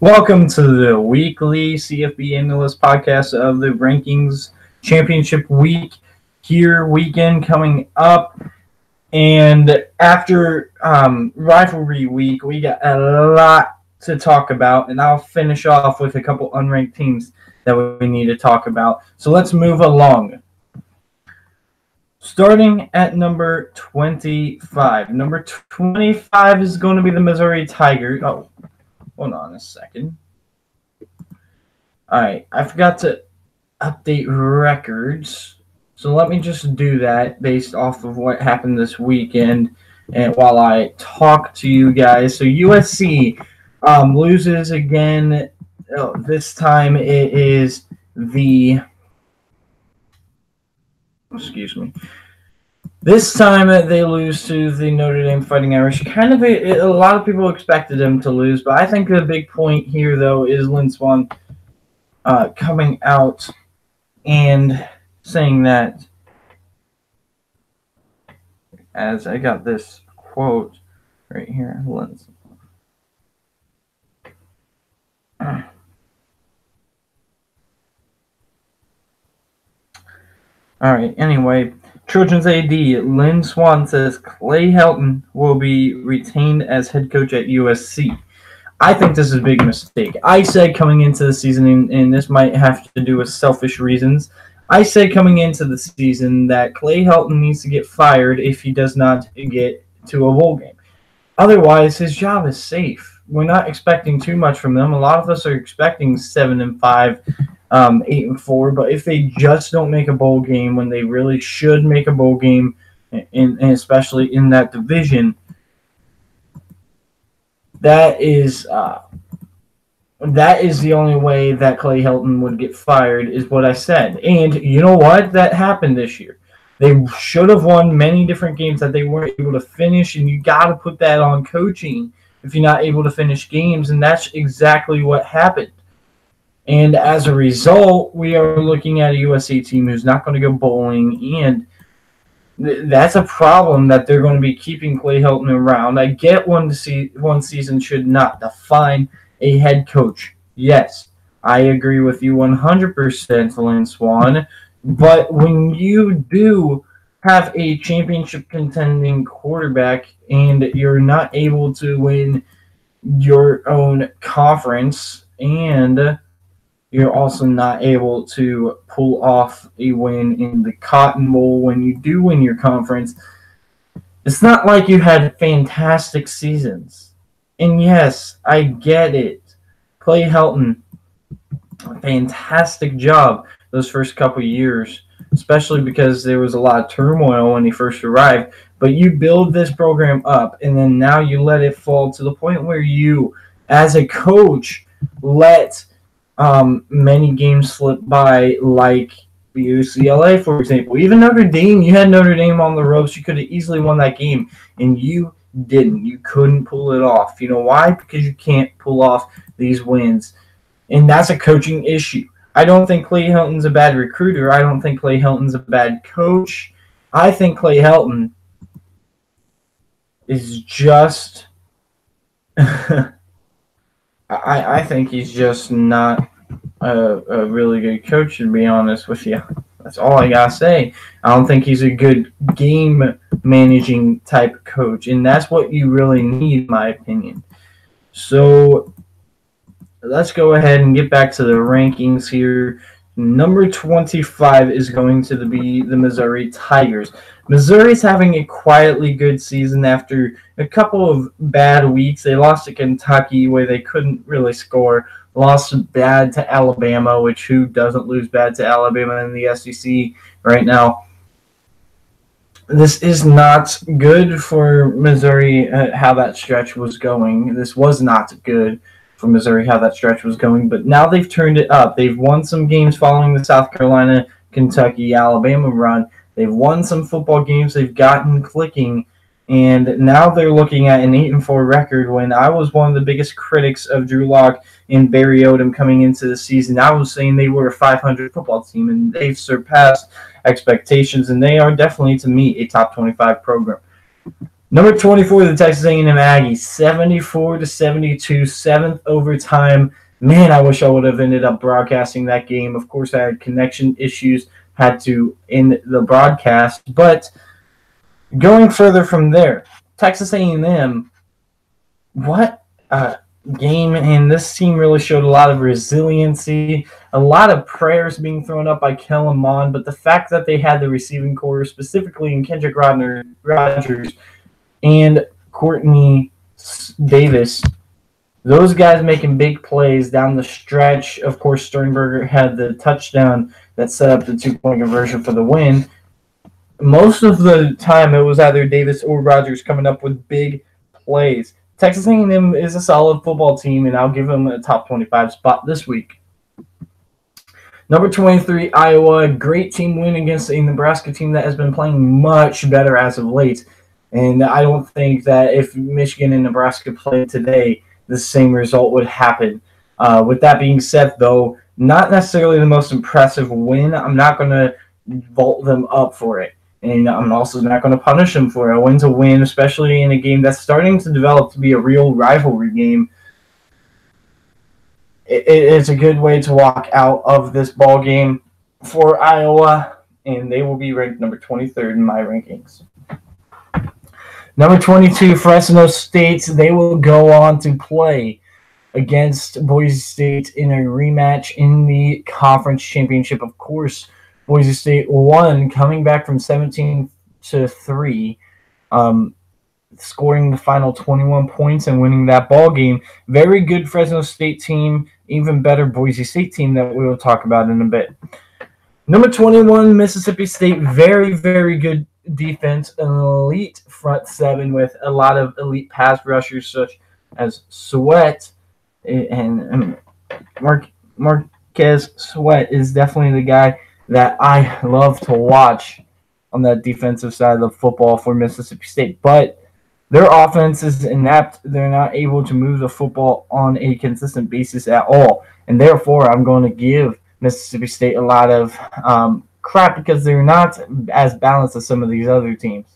Welcome to the weekly CFB Analyst podcast of the Rankings Championship Week weekend coming up. And after rivalry week, we got a lot to talk about, and I'll finish off with a couple unranked teams that we need to talk about. So let's move along. Starting at number 25. Number 25 is going to be the Missouri Tigers. Oh, hold on a second. All right, I forgot to update records. So let me just do that based off of what happened this weekend and while I talk to you guys. So USC loses again. This time it is the This time they lose to the Notre Dame Fighting Irish. Kind of a lot of people expected them to lose, but I think the big point here, though, is Lynn Swann coming out and saying that, as I got this quote right here, Lynn. All right, anyway, Trojans AD, Lynn Swann says Clay Helton will be retained as head coach at USC. I think this is a big mistake. I said coming into the season, and this might have to do with selfish reasons, I said coming into the season that Clay Helton needs to get fired if he does not get to a bowl game. Otherwise, his job is safe. We're not expecting too much from them. A lot of us are expecting 7-5. 8-4, but if they just don't make a bowl game when they really should make a bowl game, and especially in that division, that is the only way that Clay Helton would get fired, is what I said. And you know what? That happened this year. They should have won many different games that they weren't able to finish, and you got to put that on coaching if you're not able to finish games, and that's exactly what happened. And as a result, we are looking at a USC team who's not going to go bowling, and that's a problem that they're going to be keeping Clay Helton around. I get one season should not define a head coach. Yes, I agree with you 100%, Lynn Swann. But when you do have a championship contending quarterback and you're not able to win your own conference, and you're also not able to pull off a win in the Cotton Bowl when you do win your conference, it's not like you had fantastic seasons. And yes, I get it. Clay Helton, fantastic job those first couple years, especially because there was a lot of turmoil when he first arrived. But you build this program up, and then now you let it fall to the point where you, as a coach, let many games slip by, like UCLA, for example. Even Notre Dame, you had Notre Dame on the ropes. You could have easily won that game, and you didn't. You couldn't pull it off. You know why? Because you can't pull off these wins, and that's a coaching issue. I don't think Clay Helton's a bad recruiter. I don't think Clay Helton's a bad coach. I think Clay Helton is just I think he's just not a really good coach, to be honest with you. That's all I gotta say. I don't think he's a good game managing type coach, and that's what you really need, in my opinion. So let's go ahead and get back to the rankings here. Number 25 is going to be the Missouri Tigers. Missouri's having a quietly good season after a couple of bad weeks. They lost to Kentucky where they couldn't really score. Lost bad to Alabama, which who doesn't lose bad to Alabama in the SEC right now? This is not good for Missouri, how that stretch was going. This was not good for Missouri, how that stretch was going, but now they've turned it up. They've won some games following the South Carolina, Kentucky, Alabama run. They've won some football games. They've gotten clicking, and now they're looking at an 8-4 record. When I was one of the biggest critics of Drew Lock and Barry Odom coming into the season, I was saying they were a 500 football team, and they've surpassed expectations, and they are definitely, to me, a top 25 program. Number 24, the Texas A&M Aggies, 74-72, seventh overtime. Man, I wish I would have ended up broadcasting that game. Of course, I had connection issues, had to end the broadcast. But going further from there, Texas A&M, what game, and this team really showed a lot of resiliency, a lot of prayers being thrown up by Kellen Mond, but the fact that they had the receiving core, specifically in Kendrick Rogers and Courtney Davis, those guys making big plays down the stretch. Of course, Sternberger had the touchdown that set up the 2-point conversion for the win. Most of the time, it was either Davis or Rogers coming up with big plays. Texas A&M is a solid football team, and I'll give them a top 25 spot this week. Number 23, Iowa. Great team win against a Nebraska team that has been playing much better as of late. And I don't think that if Michigan and Nebraska played today, the same result would happen. With that being said, though, not necessarily the most impressive win. I'm not going to vault them up for it. And I'm also not going to punish them for it. A win's a win, especially in a game that's starting to develop to be a real rivalry game. It's a good way to walk out of this ball game for Iowa, and they will be ranked number 23rd in my rankings. Number 22, Fresno State. They will go on to play against Boise State in a rematch in the conference championship. Of course, Boise State won, coming back from 17-3, scoring the final 21 points and winning that ball game. Very good Fresno State team, even better Boise State team that we will talk about in a bit. Number 21, Mississippi State. Very, very good defense, an elite front seven with a lot of elite pass rushers such as Sweat, and Marquez Sweat is definitely the guy that I love to watch on that defensive side of the football for Mississippi State. But their offense is inept. They're not able to move the football on a consistent basis at all. And therefore, I'm going to give Mississippi State a lot of crap because they're not as balanced as some of these other teams.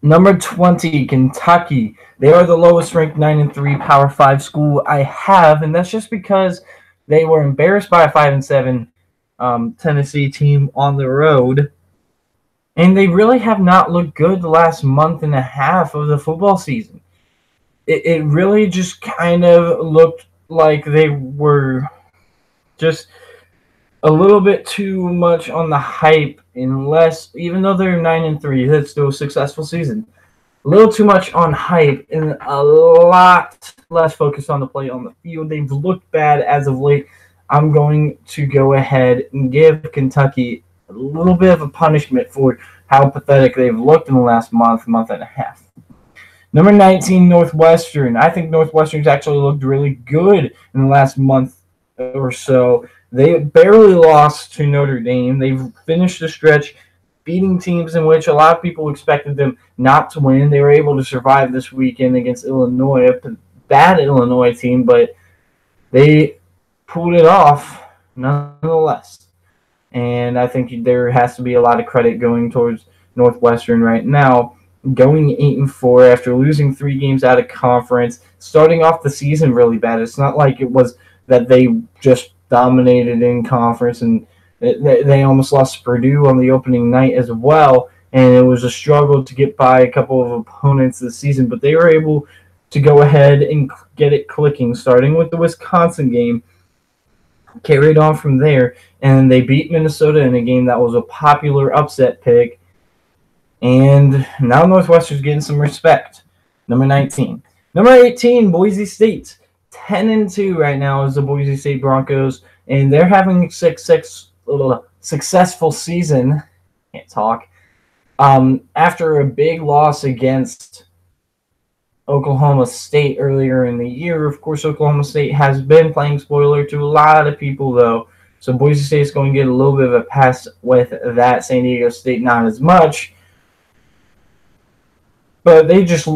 Number 20, Kentucky. They are the lowest ranked 9-3 Power 5 school I have, and that's just because they were embarrassed by a 5-7 Tennessee team on the road, and they really have not looked good the last month and a half of the football season. It really just kind of looked like they were just a little bit too much on the hype, even though they're 9-3, that's still a successful season. A little too much on hype and a lot less focused on the play on the field. They've looked bad as of late. I'm going to go ahead and give Kentucky a little bit of a punishment for how pathetic they've looked in the last month and a half. Number 19, Northwestern. I think Northwestern's actually looked really good in the last month or so. They barely lost to Notre Dame. They've finished the stretch beating teams in which a lot of people expected them not to win. They were able to survive this weekend against Illinois, a bad Illinois team, but they pulled it off nonetheless. And I think there has to be a lot of credit going towards Northwestern right now, going 8-4 after losing 3 games out of conference, starting off the season really bad. It's not like it was that they just dominated in conference, and they almost lost Purdue on the opening night as well, and it was a struggle to get by a couple of opponents this season, but they were able to go ahead and get it clicking, starting with the Wisconsin game, carried on from there, and they beat Minnesota in a game that was a popular upset pick, and now Northwestern's getting some respect. Number 19. Number 18, Boise State. 10-2 right now is the Boise State Broncos, and they're having a successful season. Can't talk. After a big loss against Oklahoma State earlier in the year. Of course, Oklahoma State has been playing spoiler to a lot of people, though. So Boise State is going to get a little bit of a pass with that. San Diego State, not as much. But they just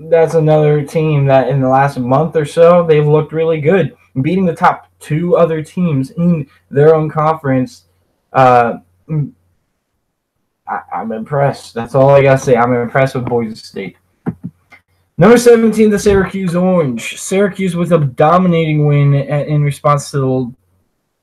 that's another team that in the last month or so, they've looked really good, beating the top 2 other teams in their own conference. I'm impressed. That's all I got to say. I'm impressed with Boise State. Number 17, the Syracuse Orange. Syracuse with a dominating win in response to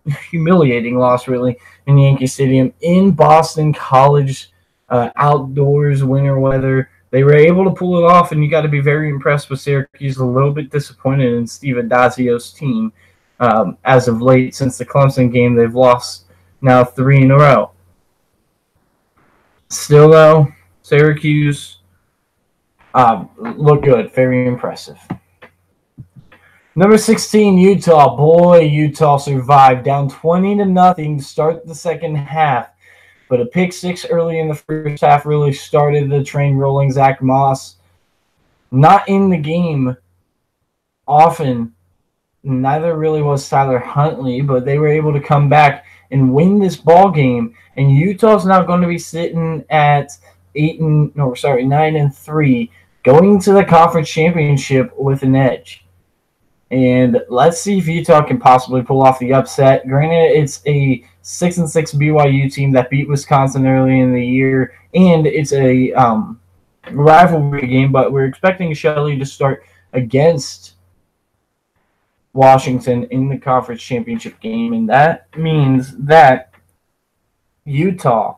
the humiliating loss, really, in Yankee Stadium in Boston College, outdoors, winter weather. They were able to pull it off, and you got to be very impressed with Syracuse. A little bit disappointed in Steve Adazio's team as of late. Since the Clemson game, they've lost now 3 in a row. Still, though, Syracuse look good. Very impressive. Number 16, Utah. Boy, Utah survived. Down 20-0 to start the second half. But a pick six early in the first half really started the train rolling. Zach Moss not in the game often. Neither really was Tyler Huntley, but they were able to come back and win this ball game. And Utah's now going to be sitting at 9-3, going to the conference championship with an edge. And let's see if Utah can possibly pull off the upset. Granted, it's a 6-6 BYU team that beat Wisconsin early in the year, and it's a rivalry game, but we're expecting Shelley to start against Washington in the conference championship game, and that means that Utah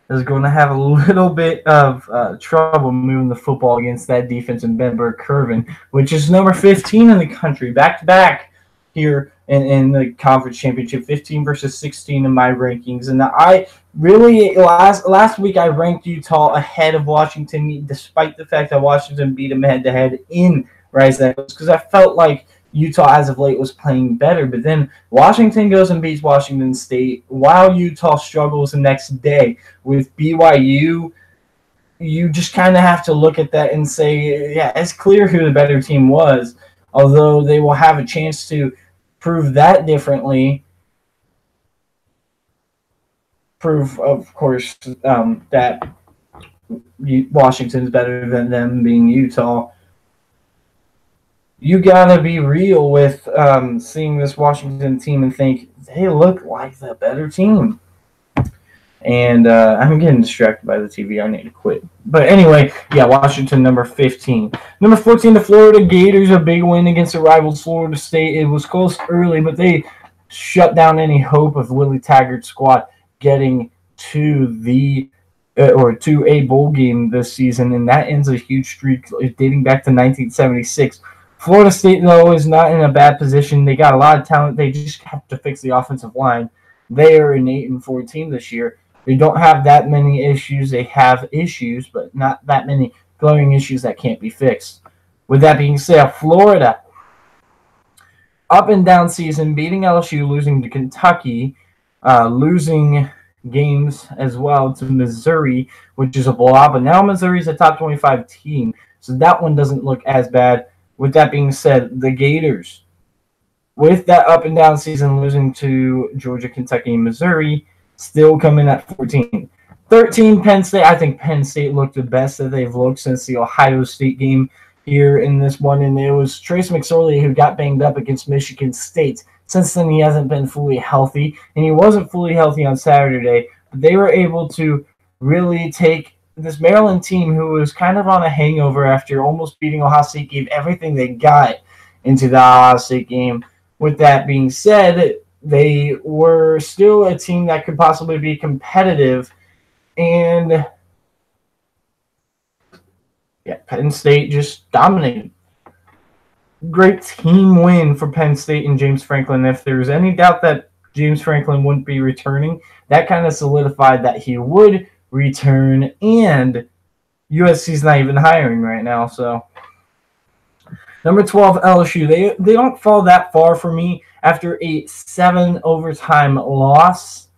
is going to have a little bit of trouble moving the football against that defense in Benberg Curvin, which is number 15 in the country, back-to-back here in the conference championship, 15 versus 16 in my rankings. And I really, last week I ranked Utah ahead of Washington, despite the fact that Washington beat them head-to-head in Rice Eccles, because I felt like Utah as of late was playing better, but then Washington goes and beats Washington State while Utah struggles the next day with BYU. You just kind of have to look at that and say, yeah, it's clear who the better team was, although they will have a chance to prove that differently. Prove, of course, that Washington's better than them being Utah. You gotta be real with seeing this Washington team and think they look like the better team. And I'm getting distracted by the TV. I need to quit. But anyway, yeah, Washington, number 15. Number 14, the Florida Gators, a big win against the rivals Florida State. It was close early, but they shut down any hope of Willie Taggart's squad getting to to a bowl game this season, and that ends a huge streak dating back to 1976. Florida State, though, is not in a bad position. They got a lot of talent. They just have to fix the offensive line. They are an 8-4 team this year. They don't have that many issues. They have issues, but not that many glaring issues that can't be fixed. With that being said, Florida, up and down season, beating LSU, losing to Kentucky, losing games as well to Missouri, which is a blowout. But now Missouri's a top 25 team, so that one doesn't look as bad. With that being said, the Gators, with that up and down season, losing to Georgia, Kentucky, and Missouri, still coming at 14. 13, Penn State. I think Penn State looked the best that they've looked since the Ohio State game here in this one. And it was Trace McSorley who got banged up against Michigan State. Since then, he hasn't been fully healthy, and he wasn't fully healthy on Saturday. But they were able to really take this Maryland team, who was kind of on a hangover after almost beating Ohio State, gave everything they got into the Ohio State game. With that being said, they were still a team that could possibly be competitive. And, yeah, Penn State just dominated. Great team win for Penn State and James Franklin. If there was any doubt that James Franklin wouldn't be returning, that kind of solidified that he would return, and USC's not even hiring right now. So number 12, LSU. They don't fall that far for me after a 7 overtime loss,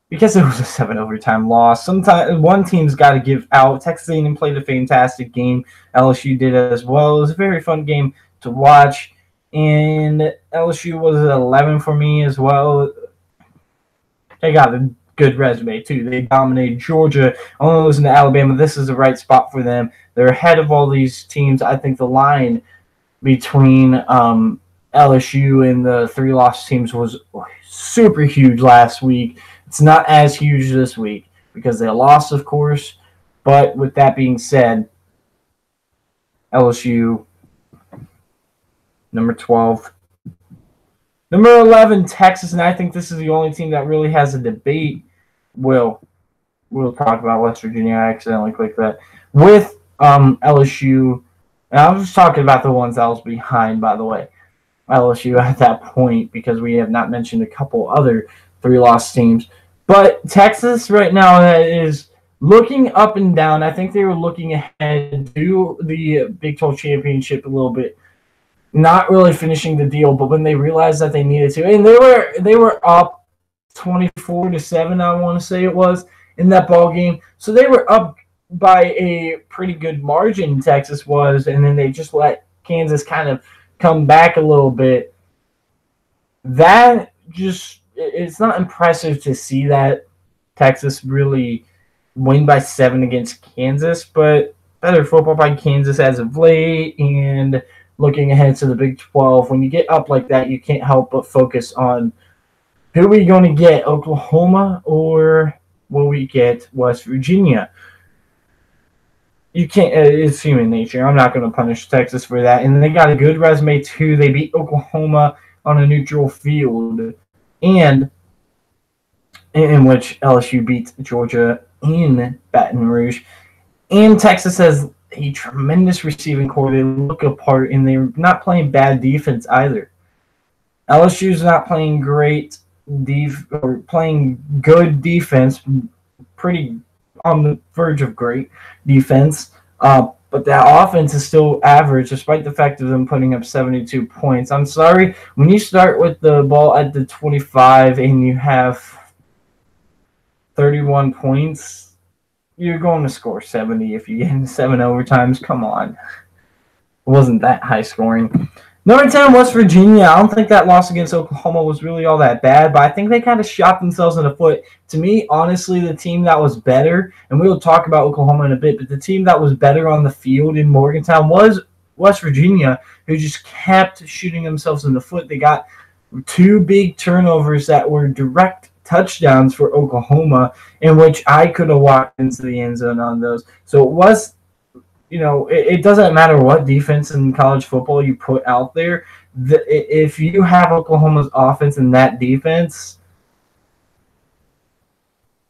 because it was a 7 overtime loss. Sometimes one team's got to give out. Texas A&M played a fantastic game. LSU did as well. It was a very fun game to watch, and LSU was at 11 for me as well. They got a good resume too. They dominated Georgia, only losing to Alabama. This is the right spot for them. They're ahead of all these teams. I think the line between LSU and the 3 lost teams was super huge last week. It's not as huge this week because they lost, of course. But with that being said, LSU, number 12. Number 11, Texas, and I think this is the only team that really has a debate. We'll talk about West Virginia. I accidentally clicked that. With LSU, and I was just talking about the ones that was behind, by the way. LSU at that point, because we have not mentioned a couple other 3-loss teams. But Texas right now is looking up and down. I think they were looking ahead to the Big 12 championship a little bit. Not really finishing the deal, but when they realized that they needed to, and they were up 24-7, I want to say it was, in that ball game. So they were up by a pretty good margin, Texas was, and then they just let Kansas kind of come back a little bit. That just, it's not impressive to see that Texas really win by 7 against Kansas, but better football by Kansas as of late, and looking ahead to the Big 12. When you get up like that, you can't help but focus on who are we going to get, Oklahoma or will we get West Virginia? You can't. It's human nature. I'm not going to punish Texas for that. And they got a good resume, too. They beat Oklahoma on a neutral field, and in which LSU beat Georgia in Baton Rouge. And Texas has a tremendous receiving core. They look apart, and they're not playing bad defense either. LSU's not playing great or playing good defense, pretty on the verge of great defense, but that offense is still average despite the fact of them putting up 72 points. I'm sorry, when you start with the ball at the 25 and you have 31 points, you're going to score 70 if you get in 7 overtimes. Come on. It wasn't that high scoring. Number 10, West Virginia. I don't think that loss against Oklahoma was really all that bad, but I think they kind of shot themselves in the foot. To me, honestly, the team that was better, and we'll talk about Oklahoma in a bit, but the team that was better on the field in Morgantown was West Virginia, who just kept shooting themselves in the foot. They got 2 big turnovers that were direct touchdowns for Oklahoma, in which I could have walked into the end zone on those. So it was, it doesn't matter what defense in college football you put out there. If you have Oklahoma's offense and that defense,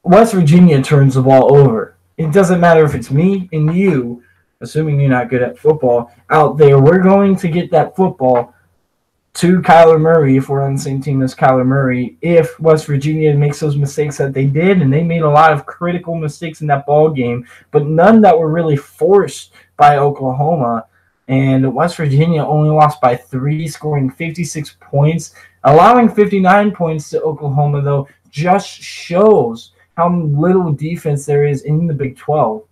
West Virginia turns the ball over. It doesn't matter if it's me and you, assuming you're not good at football, out there. We're going to get that football to Kyler Murray if we're on the same team as Kyler Murray. If West Virginia makes those mistakes that they did, and they made a lot of critical mistakes in that ball game, but none that were really forced by Oklahoma. And West Virginia only lost by 3, scoring 56 points. Allowing 59 points to Oklahoma, though, just shows how little defense there is in the Big 12.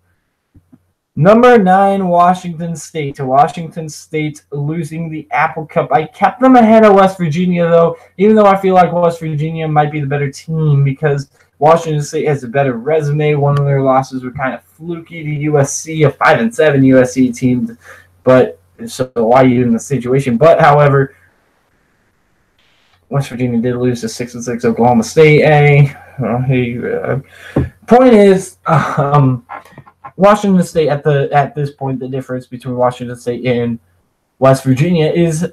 Number 9, Washington State. To Washington State losing the Apple Cup. I kept them ahead of West Virginia, though, even though I feel like West Virginia might be the better team because Washington State has a better resume. One of their losses were kind of fluky to USC, a 5-7 USC team. But so why are you in the situation? But, however, West Virginia did lose to 6-6 Oklahoma State. Point is, Washington State at this point, the difference between Washington State and West Virginia is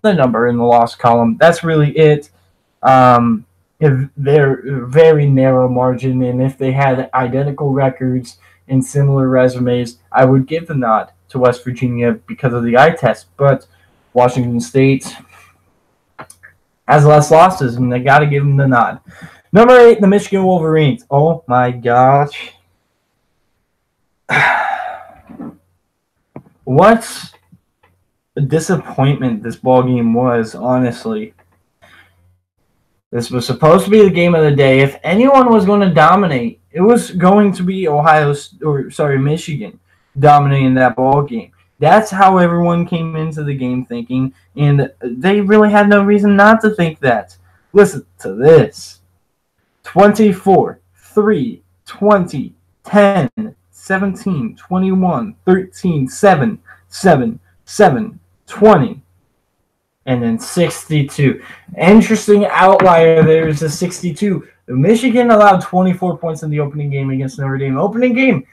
the number in the loss column. That's really it. If they're very narrow margin, and if they had identical records and similar resumes, I would give the nod to West Virginia because of the eye test. But Washington State has less losses, and they got to give them the nod. Number 8, the Michigan Wolverines. Oh my gosh. What a disappointment this ball game was, honestly. This was supposed to be the game of the day. If anyone was going to dominate, it was going to be Michigan dominating that ball game. That's how everyone came into the game thinking, and they really had no reason not to think that. Listen to this. 24, 3, 20, 10, 17, 21, 13, 7, 7, 7, 20, and then 62. Interesting outlier there is a 62. Michigan allowed 24 points in the opening game against Notre Dame. Opening game.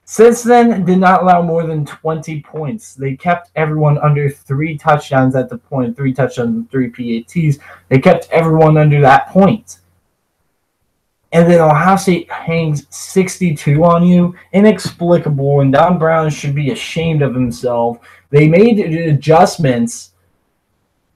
Since then, did not allow more than 20 points. They kept everyone under 3 touchdowns at the point, 3 touchdowns and 3 PATs. They kept everyone under that point. And then Ohio State hangs 62 on you. Inexplicable, and Don Brown should be ashamed of himself. They made adjustments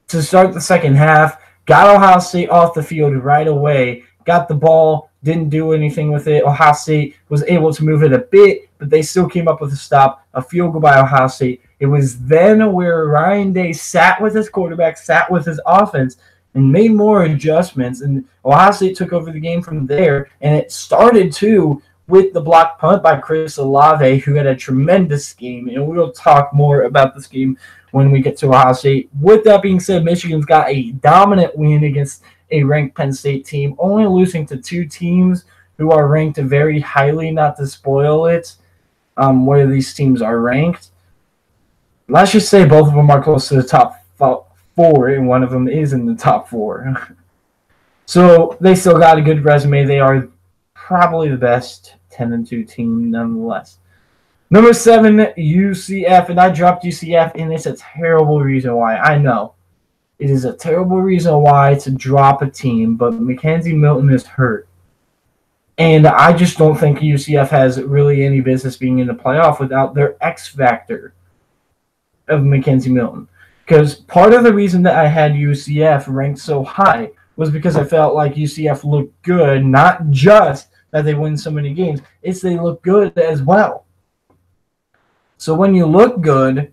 to start the second half, got Ohio State off the field right away, got the ball, didn't do anything with it. Ohio State was able to move it a bit, but they still came up with a stop, a field goal by Ohio State. It was then where Ryan Day sat with his quarterback, sat with his offense, and made more adjustments, and Ohio State took over the game from there, and it started, too, with the block punt by Chris Olave, who had a tremendous game, and we'll talk more about this game when we get to Ohio State. With that being said, Michigan's got a dominant win against a ranked Penn State team, only losing to 2 teams who are ranked very highly, not to spoil it, where these teams are ranked. Let's just say both of them are close to the top 4, and one of them is in the top 4. So they still got a good resume. They are probably the best 10-2 team nonetheless. Number 7, UCF, and I dropped UCF, and it's a terrible reason why. I know. It is a terrible reason why to drop a team, but Mackenzie Milton is hurt. And I just don't think UCF has really any business being in the playoff without their X factor of Mackenzie Milton. Because part of the reason that I had UCF ranked so high was because I felt like UCF looked good, not just that they win so many games, it's they look good as well. So when you look good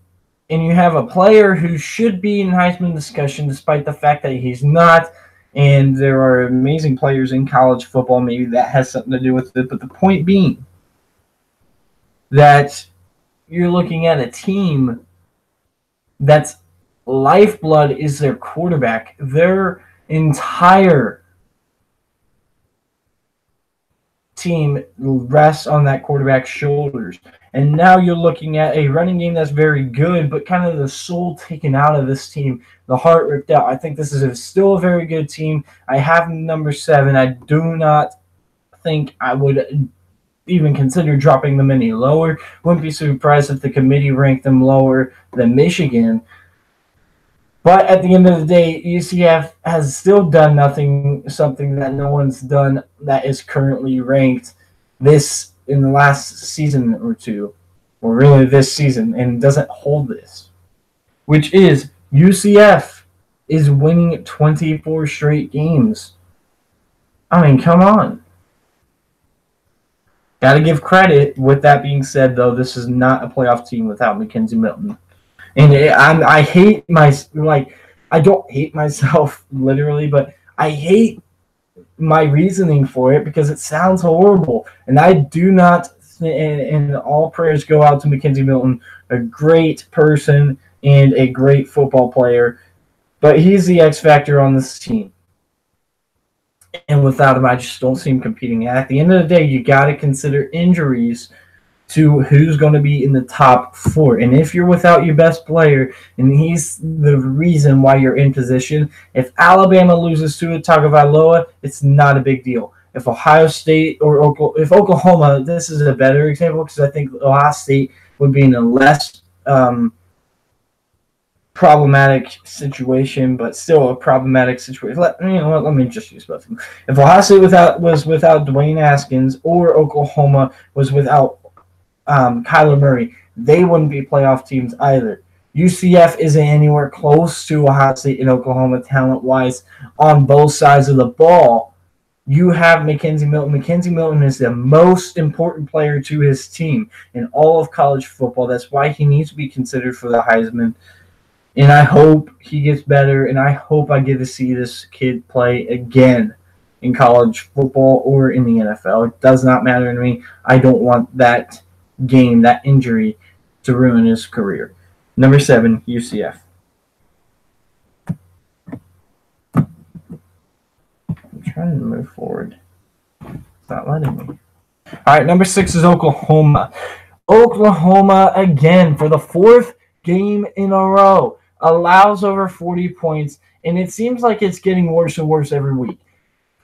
and you have a player who should be in Heisman discussion despite the fact that he's not, and there are amazing players in college football, maybe that has something to do with it, but the point being that you're looking at a team that's lifeblood is their quarterback. Their entire team rests on that quarterback's shoulders. And now you're looking at a running game that's very good, but kind of the soul taken out of this team, the heart ripped out. I think this is still a very good team. I have number 7. I do not think I would even consider dropping them any lower. Wouldn't be surprised if the committee ranked them lower than Michigan. But at the end of the day, UCF has still done something that no one's done that is currently ranked this in the last season or two, or really this season, and doesn't hold this, which is UCF is winning 24 straight games. I mean, come on. Got to give credit. With that being said, though, this is not a playoff team without Mackenzie Milton. And I hate I don't hate myself literally, but I hate my reasoning for it because it sounds horrible. And I do not, and all prayers go out to Mackenzie Milton, a great person and a great football player, but he's the X factor on this team. And without him, I just don't see him competing. At the end of the day, you got to consider injuries to who's going to be in the top 4. And if you're without your best player, and he's the reason why you're in position, if Alabama loses to Tagovailoa, it's not a big deal. If Ohio State or if Oklahoma, this is a better example because I think Ohio State would be in a less problematic situation, but still a problematic situation. Let me just use both of them. If Ohio State was without Dwayne Haskins or Oklahoma was without Kyler Murray, they wouldn't be playoff teams either. UCF isn't anywhere close to Ohio State and Oklahoma talent-wise on both sides of the ball. You have Mackenzie Milton. Mackenzie Milton is the most important player to his team in all of college football. That's why he needs to be considered for the Heisman. And I hope he gets better, and I hope I get to see this kid play again in college football or in the NFL. It does not matter to me. I don't want that game, that injury, to ruin his career. Number 7, UCF. I'm trying to move forward. It's not letting me. All right, number 6 is Oklahoma. Oklahoma, again, for the 4th game in a row, allows over 40 points, and it seems like it's getting worse and worse every week.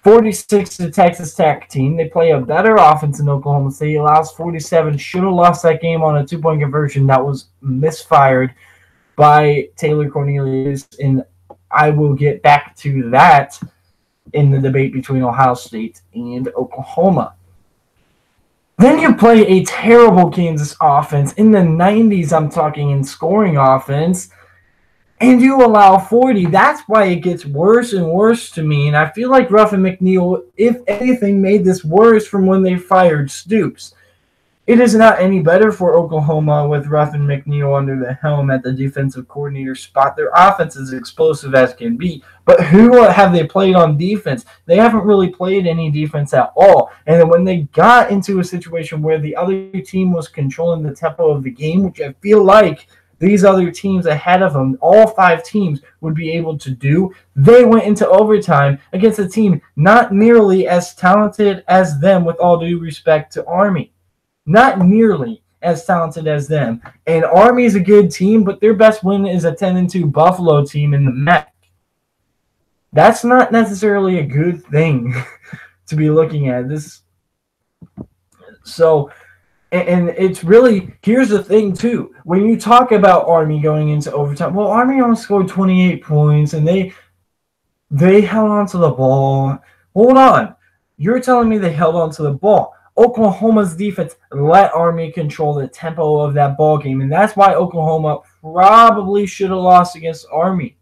46 to Texas Tech team. They play a better offense than Oklahoma State. Allows 47. Should have lost that game on a 2-point conversion that was misfired by Taylor Cornelius. And I will get back to that in the debate between Ohio State and Oklahoma. Then you play a terrible Kansas offense. In the 90s, I'm talking in scoring offense. And you allow 40. That's why it gets worse and worse to me. And I feel like Ruffin McNeil, if anything, made this worse from when they fired Stoops. It is not any better for Oklahoma with Ruffin McNeil under the helm at the defensive coordinator spot. Their offense is explosive as can be. But who have they played on defense? They haven't really played any defense at all. And then when they got into a situation where the other team was controlling the tempo of the game, which I feel like these other teams ahead of them, all 5 teams, would be able to do, they went into overtime against a team not nearly as talented as them, with all due respect to Army. Not nearly as talented as them. And Army is a good team, but their best win is a 10-2 Buffalo team in the MAC. That's not necessarily a good thing to be looking at. And it's really, here's the thing, too. When you talk about Army going into overtime, well, Army only scored 28 points, and they held on to the ball. Hold on. You're telling me they held on to the ball. Oklahoma's defense let Army control the tempo of that ball game, and that's why Oklahoma probably should have lost against Army.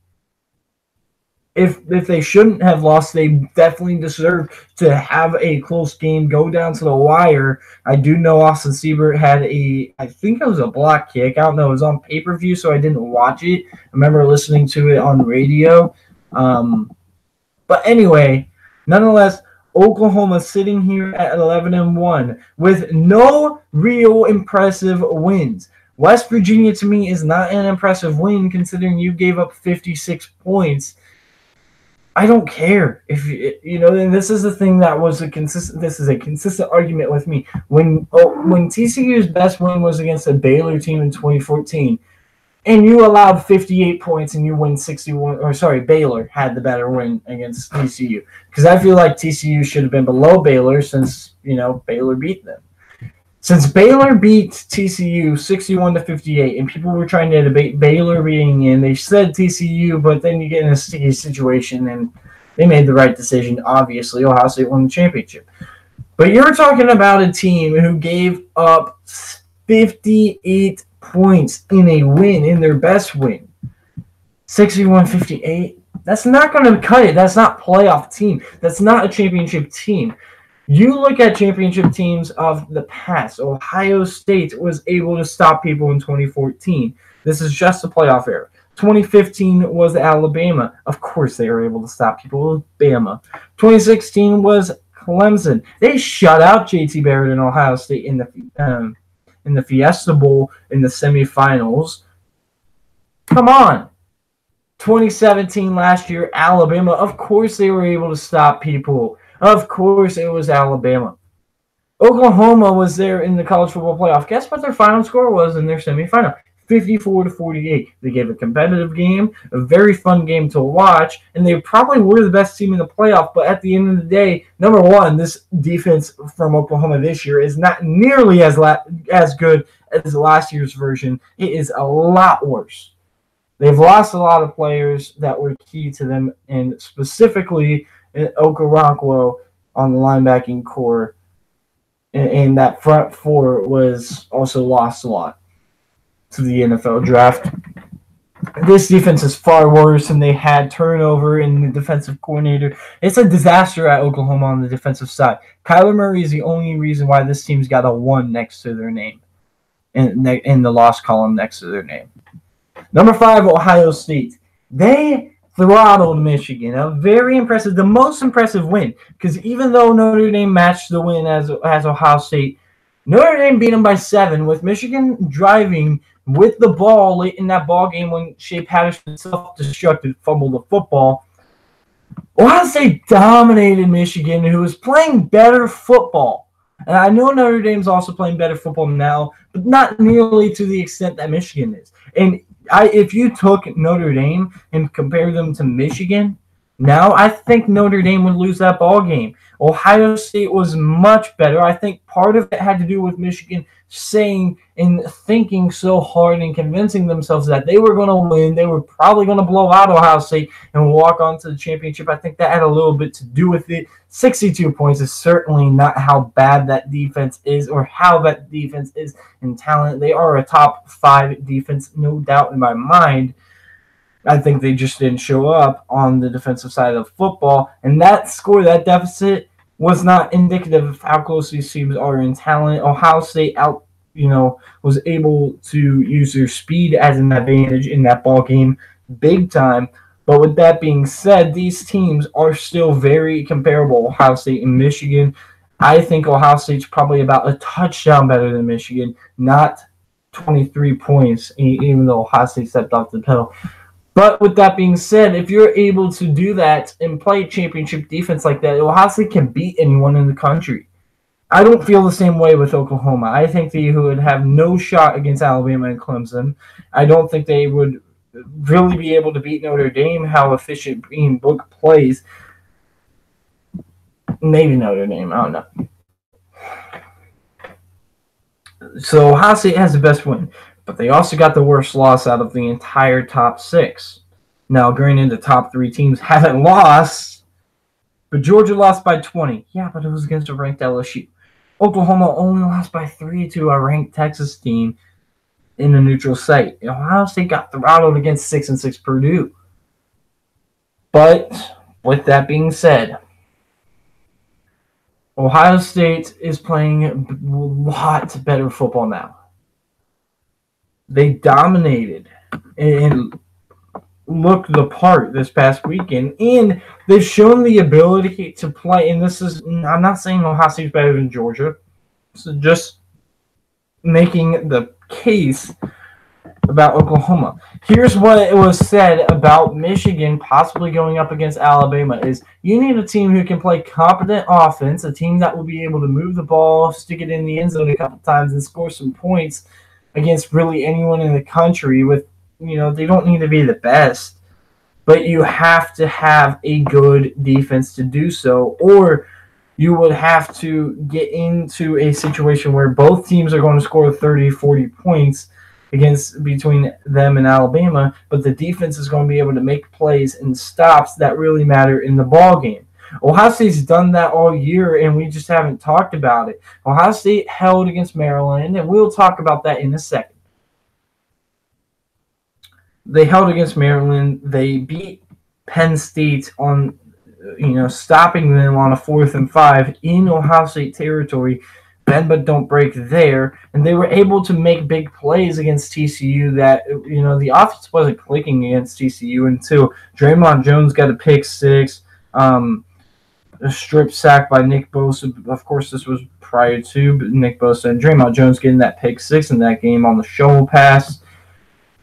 If they shouldn't have lost, they definitely deserve to have a close game, go down to the wire. I do know Austin Siebert had I think it was a block kick. I don't know. It was on pay-per-view, so I didn't watch it. I remember listening to it on radio. But anyway, nonetheless, Oklahoma sitting here at 11-1 with no real impressive wins. West Virginia, to me, is not an impressive win considering you gave up 56 points. I don't care if and this is the thing that was a consistent argument with me. When TCU's best win was against a Baylor team in 2014, and you allowed 58 points and you win 61, Baylor had the better win against TCU. Because I feel like TCU should have been below Baylor since, Baylor beat them. Since Baylor beat TCU 61-58, and people were trying to debate Baylor being in, they said TCU, but then you get in a sticky situation, and they made the right decision. Obviously, Ohio State won the championship. But you're talking about a team who gave up 58 points in a win, in their best win. 61-58. That's not going to cut it. That's not playoff team. That's not a championship team. You look at championship teams of the past. Ohio State was able to stop people in 2014. This is just a playoff era. 2015 was Alabama. Of course they were able to stop people with Bama. 2016 was Clemson. They shut out J.T. Barrett and Ohio State in the Fiesta Bowl in the semifinals. Come on. 2017 last year, Alabama. Of course they were able to stop people. Of course it was Alabama. Oklahoma was there in the college football playoff. Guess what their final score was in their semifinal? 54-48. They gave a competitive game, a very fun game to watch, and they probably were the best team in the playoff. But at the end of the day, number one, this defense from Oklahoma this year is not nearly as good as last year's version. It is a lot worse. They've lost a lot of players that were key to them, and specifically Okoronkwo on the linebacking core, and that front four was also lost a lot to the NFL draft. This defense is far worse, and they had turnover in the defensive coordinator. It's a disaster at Oklahoma on the defensive side. Kyler Murray is the only reason why this team's got a 1 next to their name, in the loss column next to their name. Number 5, Ohio State. They throttled Michigan. A very impressive, the most impressive win. Because even though Notre Dame matched the win as Ohio State, Notre Dame beat them by 7, with Michigan driving with the ball late in that ball game when Shea Patterson self-destructed, fumbled the football. Ohio State dominated Michigan, who was playing better football. And I know Notre Dame's also playing better football now, but not nearly to the extent that Michigan is. And if you took Notre Dame and compared them to Michigan, Now, I think Notre Dame would lose that ball game. Ohio State was much better. I think part of it had to do with Michigan saying and thinking so hard and convincing themselves that they were going to win. They were probably going to blow out Ohio State and walk on to the championship. I think that had a little bit to do with it. 62 points is certainly not how bad that defense is or how that defense is in talent. They are a top 5 defense, no doubt in my mind. I think they just didn't show up on the defensive side of football. And that score, that deficit, was not indicative of how close these teams are in talent. Ohio State was able to use their speed as an advantage in that ball game big time. But with that being said, these teams are still very comparable, Ohio State and Michigan. I think Ohio State's probably about a touchdown better than Michigan, not 23 points, even though Ohio State stepped off the pedal. But with that being said, if you're able to do that and play championship defense like that, Ohio State can beat anyone in the country. I don't feel the same way with Oklahoma. I think they would have no shot against Alabama and Clemson. I don't think they would really be able to beat Notre Dame, how efficient Ian Book plays. Maybe Notre Dame, I don't know. So Ohio State has the best win. But they also got the worst loss out of the entire top 6. Now, granted, the top 3 teams haven't lost, but Georgia lost by 20. Yeah, but it was against a ranked LSU. Oklahoma only lost by 3 to a ranked Texas team in a neutral site. Ohio State got throttled against 6-6 Purdue. But with that being said, Ohio State is playing a lot better football now. They dominated and looked the part this past weekend, and they've shown the ability to play. And I'm not saying Ohio State's better than Georgia, so just making the case about Oklahoma. Here's what was said about Michigan possibly going up against Alabama is you need a team who can play competent offense, a team that will be able to move the ball, stick it in the end zone a couple times, and score some points against really anyone in the country. With they don't need to be the best, but you have to have a good defense to do so, or you would have to get into a situation where both teams are going to score 30, 40 points between them and Alabama, but the defense is going to be able to make plays and stops that really matter in the ball game. Ohio State's done that all year, and we just haven't talked about it. Ohio State held against Maryland, and we'll talk about that in a second. They held against Maryland. They beat Penn State on, stopping them on a 4th and 5 in Ohio State territory. Bend but don't break there. And they were able to make big plays against TCU that, the offense wasn't clicking against TCU until Draymond Jones got a pick 6. A strip sack by Nick Bosa. Of course, this was prior to Nick Bosa and Draymond Jones getting that pick 6 in that game on the shovel pass.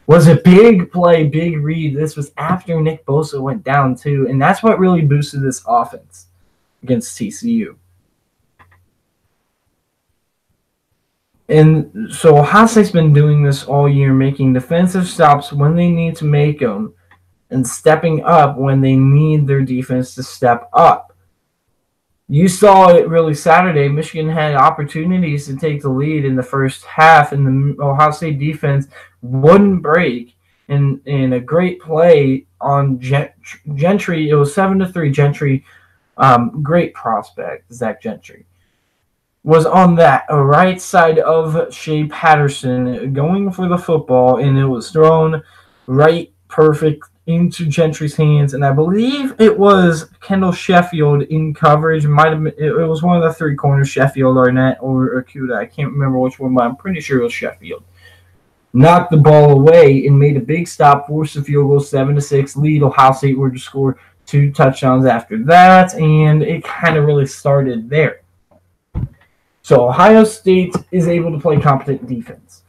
Was a big play, big read. This was after Nick Bosa went down, too. And that's what really boosted this offense against TCU. And so Ohio State's been doing this all year, making defensive stops when they need to make them and stepping up when they need their defense to step up. You saw it really Saturday. Michigan had opportunities to take the lead in the first half, and the Ohio State defense wouldn't break. And a great play on Gentry. It was 7-3. Gentry, great prospect, Zach Gentry, was on that right side of Shea Patterson going for the football, and it was thrown right perfect into Gentry's hands, and I believe it was Kendall Sheffield in coverage. It was one of the 3 corners, Sheffield, Arnett, or Akuda. I can't remember which one, but I'm pretty sure it was Sheffield. Knocked the ball away and made a big stop, forced the field goal, 7-6 lead. Ohio State were to score 2 touchdowns after that, and it kind of really started there. So Ohio State is able to play competent defense.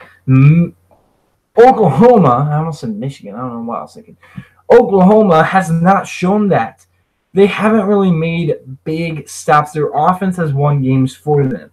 Oklahoma, I almost said Michigan. I don't know what I was thinking. Oklahoma has not shown that. They haven't really made big stops. Their offense has won games for them.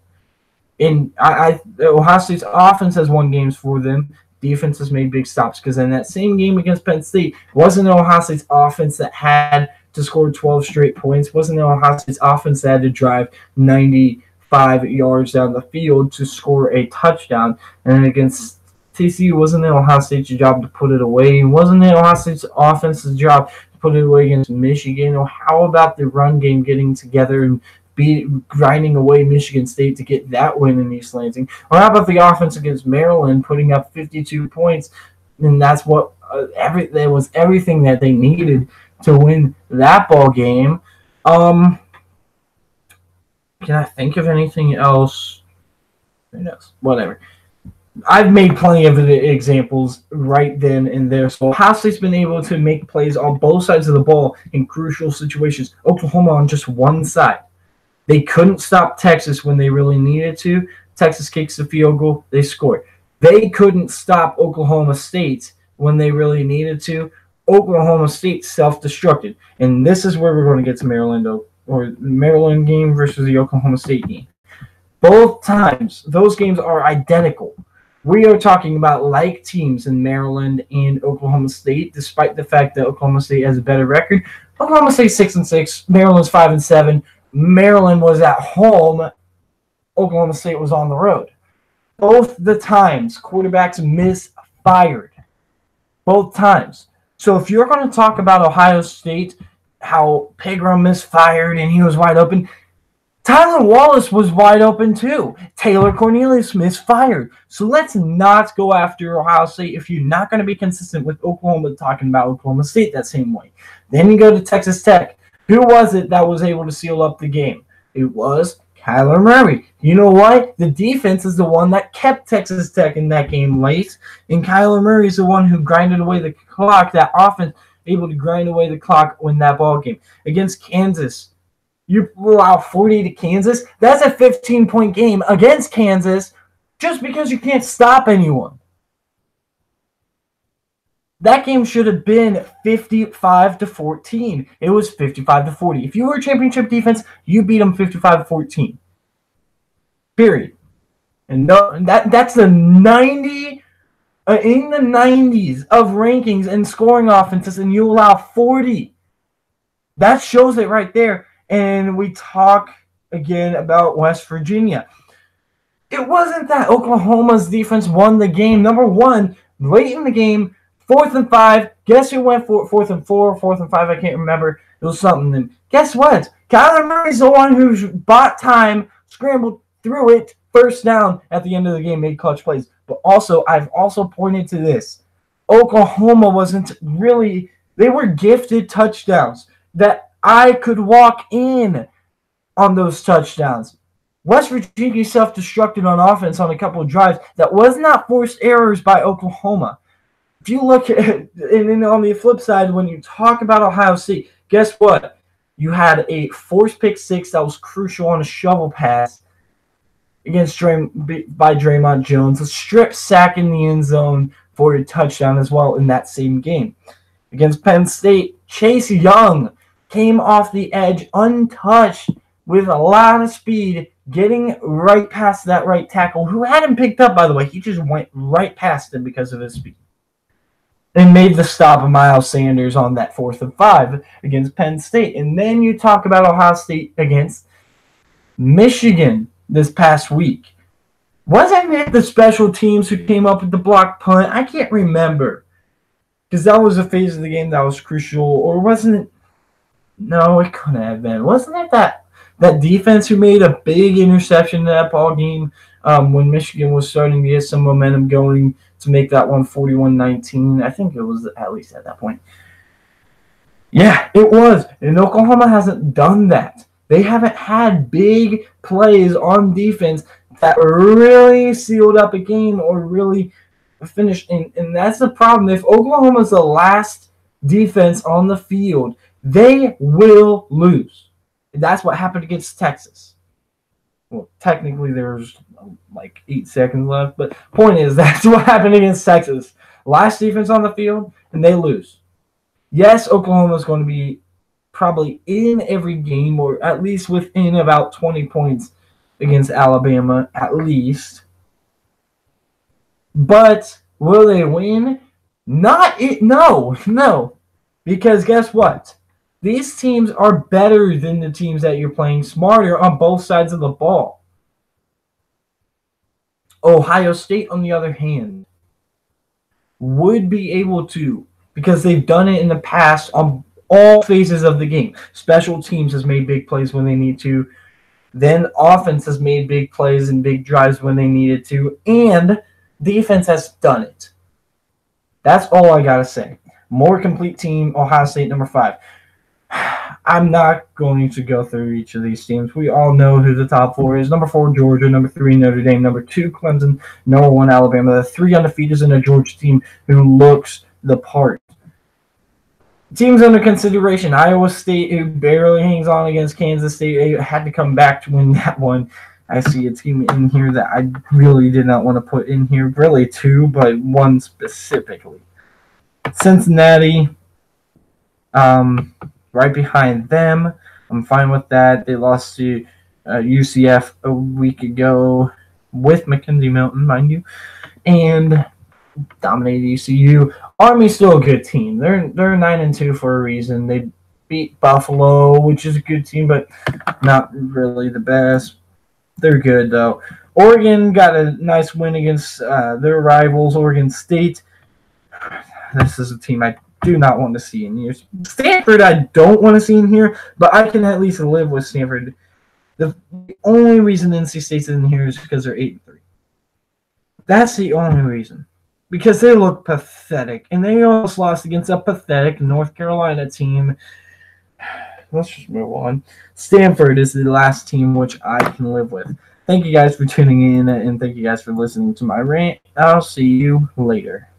And Ohio State's offense has won games for them. Defense has made big stops because in that same game against Penn State, wasn't Ohio State's offense that had to score 12 straight points. Wasn't it Ohio State's offense that had to drive 95 yards down the field to score a touchdown? And then against TCU, wasn't it Ohio State's job to put it away? Wasn't it Ohio State's offense's job to put it away against Michigan? Or how about the run game getting together and grinding away Michigan State to get that win in East Lansing? Or how about the offense against Maryland putting up 52 points? And that's what that was everything that they needed to win that ball game. Can I think of anything else? Who knows? Whatever. I've made plenty of examples right then and there. So Ohio State's been able to make plays on both sides of the ball in crucial situations. Oklahoma on just one side. They couldn't stop Texas when they really needed to. Texas kicks the field goal. They scored. They couldn't stop Oklahoma State when they really needed to. Oklahoma State self-destructed. And this is where we're going to get to Maryland, or Maryland game versus the Oklahoma State game. Both times, those games are identical. We are talking about like teams in Maryland and Oklahoma State, despite the fact that Oklahoma State has a better record. Oklahoma State 6-6, Maryland's 5-7. Maryland was at home. Oklahoma State was on the road. Both the times, quarterbacks misfired. Both times. So if you're going to talk about Ohio State, how Pegram misfired and he was wide open, Tyler Wallace was wide open too. Taylor Cornelius misfired. So let's not go after Ohio State if you're not going to be consistent with Oklahoma talking about Oklahoma State that same way. Then you go to Texas Tech. Who was it that was able to seal up the game? It was Kyler Murray. You know what? The defense is the one that kept Texas Tech in that game late, and Kyler Murray is the one who grinded away the clock. That offense able to grind away the clock in that ball game. Against Kansas, you allow 40 to Kansas. That's a 15-point game against Kansas just because you can't stop anyone. That game should have been 55-14. It was 55-40. If you were a championship defense, you beat them 55-14. Period. And that's the 90 in the 90s of rankings and scoring offenses, and you allow 40. That shows it right there. And we talk again about West Virginia. It wasn't that Oklahoma's defense won the game. Number one, late in the game, 4th and 5. Guess who went for 4th and 4, 4th and 5? I can't remember. It was something. And guess what? Kyler Murray's the one who bought time, scrambled through it, first down at the end of the game, made clutch plays. But also, I've also pointed to this. Oklahoma wasn't really – they were gifted touchdowns that I could walk in on those touchdowns. West Virginia self-destructed on offense on a couple of drives. That was not forced errors by Oklahoma. If you look at it, and then on the flip side, when you talk about Ohio State, guess what? You had a forced pick six that was crucial on a shovel pass against by Draymond Jones, a strip sack in the end zone for a touchdown as well in that same game. Against Penn State, Chase Young came off the edge untouched with a lot of speed, getting right past that right tackle, who had him picked up, by the way. He just went right past him because of his speed. And made the stop of Miles Sanders on that 4th and 5 against Penn State. And then you talk about Ohio State against Michigan this past week. Wasn't it the special teams who came up with the block punt? I can't remember. Because that was a phase of the game that was crucial. Or wasn't it? No, it couldn't have been. Wasn't it that defense who made a big interception in that ball game when Michigan was starting to get some momentum going to make that one 41-19? I think it was at least at that point. Yeah, it was. And Oklahoma hasn't done that. They haven't had big plays on defense that really sealed up a game or really finished. And that's the problem. If Oklahoma's the last defense on the field, they will lose. That's what happened against Texas. Well, technically there's like 8 seconds left, but point is that's what happened against Texas. Last defense on the field, and they lose. Yes, Oklahoma's going to be probably in every game, or at least within about 20 points against Alabama, at least. But will they win? No. Because guess what? These teams are better than the teams that you're playing, smarter on both sides of the ball. Ohio State, on the other hand, would be able to, because they've done it in the past on all phases of the game. Special teams has made big plays when they need to. Then offense has made big plays and big drives when they needed to. And defense has done it. That's all I got to say. More complete team, Ohio State, number 5. I'm not going to go through each of these teams. We all know who the top 4 is. Number 4, Georgia. Number 3, Notre Dame. Number 2, Clemson. Number 1, Alabama. The 3 undefeateds in a Georgia team who looks the part. Teams under consideration. Iowa State, who barely hangs on against Kansas State. They had to come back to win that one. I see a team in here that I really did not want to put in here. Really 2, but 1 specifically. Cincinnati, right behind them. I'm fine with that. They lost to UCF a week ago with Mackenzie Milton, mind you, and dominated ECU. Army's still a good team. They're 9-2 for a reason. They beat Buffalo, which is a good team, but not really the best. They're good though. Oregon got a nice win against their rivals, Oregon State. This is a team I do not want to see in here. Stanford, I don't want to see in here, but I can at least live with Stanford. The only reason NC State's in here is because they're 8-3. That's the only reason. Because they look pathetic. And they almost lost against a pathetic North Carolina team. Let's just move on. Stanford is the last team which I can live with. Thank you guys for tuning in, and thank you guys for listening to my rant. I'll see you later.